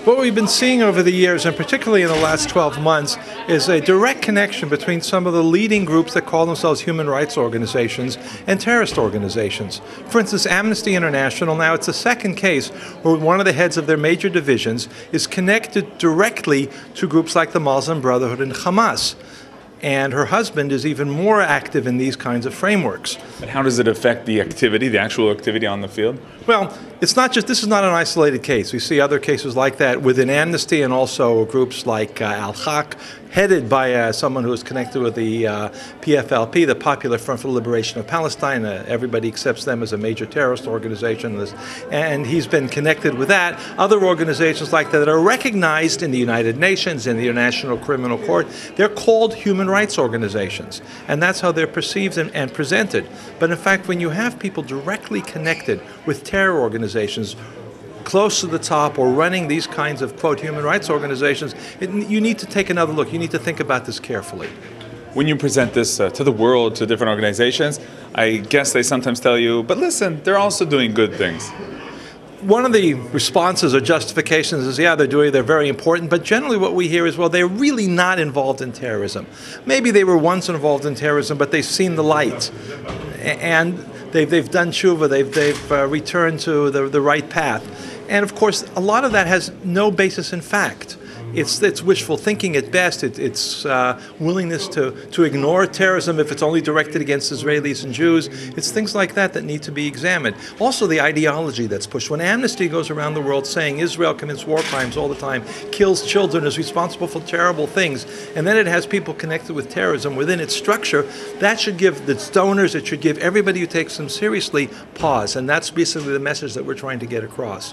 What we've been seeing over the years, and particularly in the last 12 months, is a direct connection between some of the leading groups that call themselves human rights organizations and terrorist organizations. For instance, Amnesty International, now it's the second case where one of the heads of their major divisions is connected directly to groups like the Muslim Brotherhood and Hamas. And her husband is even more active in these kinds of frameworks. And how does it affect the activity, the actual activity on the field? Well, it's not just, this is not an isolated case. We see other cases like that within Amnesty and also groups like Al-Haq, headed by someone who is connected with the PFLP, the Popular Front for the Liberation of Palestine. Everybody accepts them as a major terrorist organization, and he's been connected with that. Other organizations like that are recognized in the United Nations, in the International Criminal Court. They're called human rights organizations, and that's how they're perceived and presented. But in fact, when you have people directly connected with terror organizations, close to the top, or running these kinds of, quote, human rights organizations, you need to take another look. You need to think about this carefully. When you present this to the world, to different organizations, I guess they sometimes tell you, but listen, they're also doing good things. One of the responses or justifications is, yeah, they're very important, but generally what we hear is, well, they're really not involved in terrorism. Maybe they were once involved in terrorism, but they've seen the light, and they've done tshuva, they've returned to the right path. And of course, a lot of that has no basis in fact. It's wishful thinking at best. It's willingness to ignore terrorism if it's only directed against Israelis and Jews. It's things like that that need to be examined. Also, the ideology that's pushed. When Amnesty goes around the world saying Israel commits war crimes all the time, kills children, is responsible for terrible things, and then it has people connected with terrorism within its structure, that should give the donors, it should give everybody who takes them seriously pause. And that's basically the message that we're trying to get across.